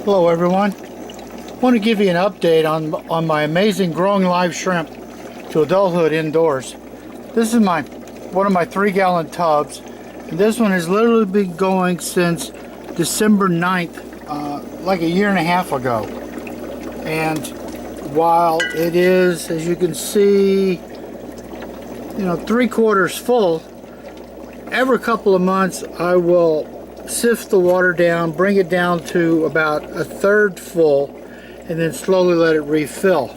Hello everyone. I want to give you an update on my amazing growing live shrimp to adulthood indoors. This is one of my 3-gallon tubs, and this one has literally been going since December 9th, like a year and a half ago. And while it is, as you can see, 3/4 full, every couple of months I will sift the water down, bring it down to about 1/3 full, and then slowly let it refill.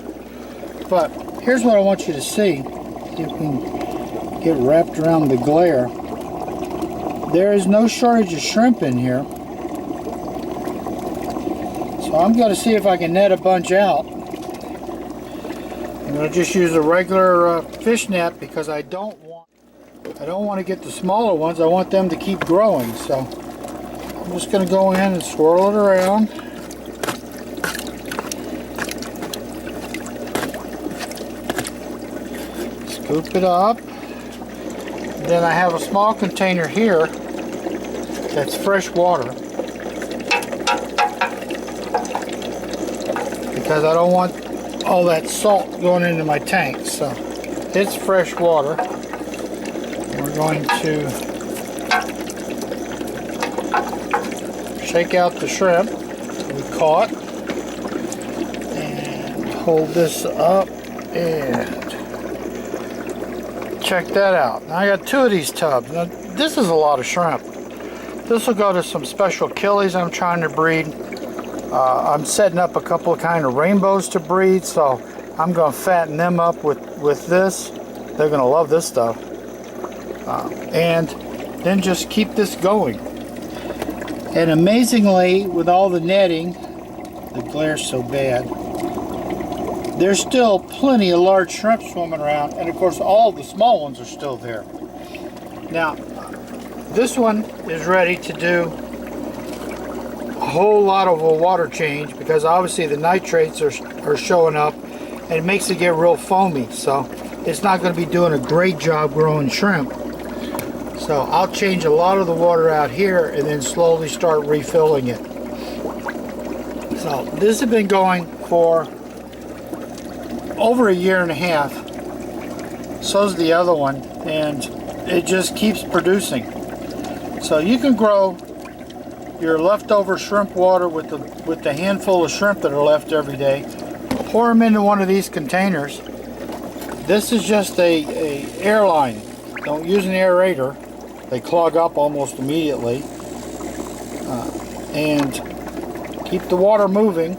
But here's what I want you to see. If you can get wrapped around the glare. There is no shortage of shrimp in here. So I'm going to see if I can net a bunch out. I'm going to just use a regular fish net because I don't want to get the smaller ones. I want them to keep growing. So I'm just going to go in and swirl it around. Scoop it up. And then I have a small container here that's fresh water, because I don't want all that salt going into my tank. So it's fresh water. We're going to shake out the shrimp we caught and hold this up and check that out. Now I got 2 of these tubs. Now this is a lot of shrimp. This will go to some special killies I'm trying to breed. I'm setting up a couple of kind of rainbows to breed, so I'm going to fatten them up with this. They're going to love this stuff. And then just keep this going. And amazingly, with all the netting, the glare's so bad, there's still plenty of large shrimp swimming around, and of course all the small ones are still there. Now, this one is ready to do a whole lot of a water change, because obviously the nitrates are showing up, and it makes it get real foamy, so it's not going to be doing a great job growing shrimp. So I'll change a lot of the water out here and then slowly start refilling it. So this has been going for over a year and a half. So's the other one, and it just keeps producing. So you can grow your leftover shrimp water with the handful of shrimp that are left every day. Pour them into one of these containers. This is just a airline. Don't use an aerator. They clog up almost immediately. And keep the water moving.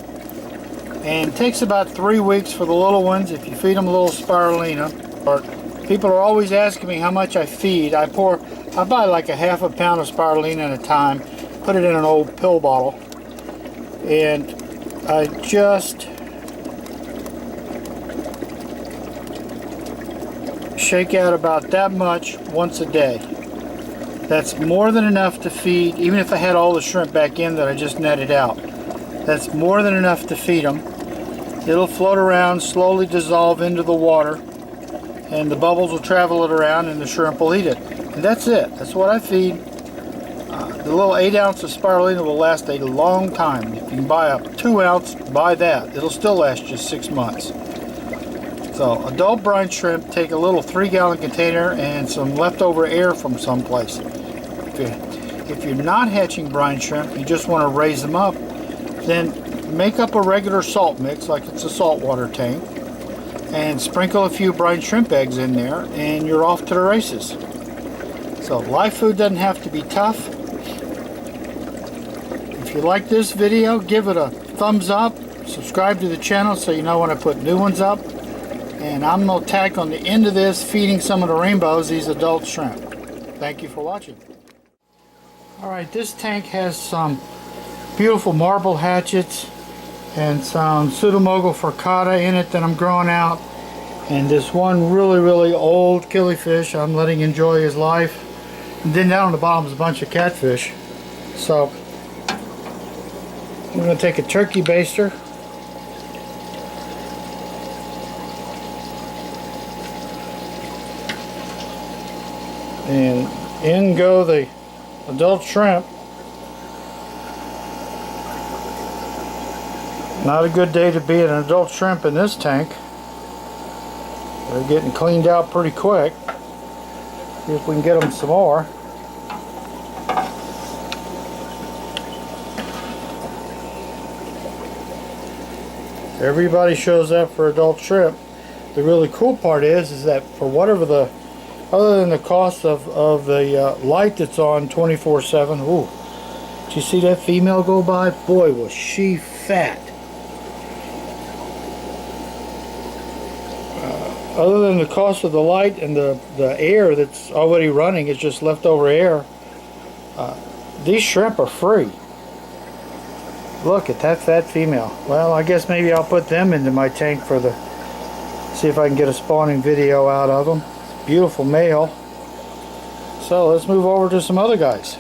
And it takes about 3 weeks for the little ones if you feed them a little spirulina. But people are always asking me how much I feed. I buy like a ½ pound of spirulina at a time, put it in an old pill bottle, and I just shake out about that much once a day. That's more than enough to feed, even if I had all the shrimp back in that I just netted out. That's more than enough to feed them. It'll float around, slowly dissolve into the water, and the bubbles will travel it around and the shrimp will eat it. And that's it. That's what I feed. The little 8 ounce of spirulina will last a long time. If you can buy a 2 ounce, buy that. It'll still last just 6 months. So adult brine shrimp, take a little 3-gallon container and some leftover air from someplace. If you're not hatching brine shrimp, you just want to raise them up, then make up a regular salt mix like it's a saltwater tank and sprinkle a few brine shrimp eggs in there, and you're off to the races. So live food doesn't have to be tough. If you like this video, give it a thumbs up, subscribe to the channel so you know when I put new ones up. And I'm going to tack on the end of this, feeding some of the rainbows, these adult shrimp. Thank you for watching. Alright, this tank has some beautiful marble hatchets and some Pseudomogel furcata in it that I'm growing out. And this one really old killifish I'm letting enjoy his life. And then down on the bottom is a bunch of catfish. So I'm going to take a turkey baster. And in go the adult shrimp. Not a good day to be an adult shrimp in this tank. They're getting cleaned out pretty quick. See if we can get them some more. Everybody shows up for adult shrimp. The really cool part is that for whatever the, other than the cost of the light that's on 24/7. Ooh, did you see that female go by? Boy, was she fat. Other than the cost of the light and the air that's already running, it's just leftover air. These shrimp are free. Look at that fat female. Well, I guess maybe I'll put them into my tank for the, see if I can get a spawning video out of them. Beautiful male. So let's move over to some other guys.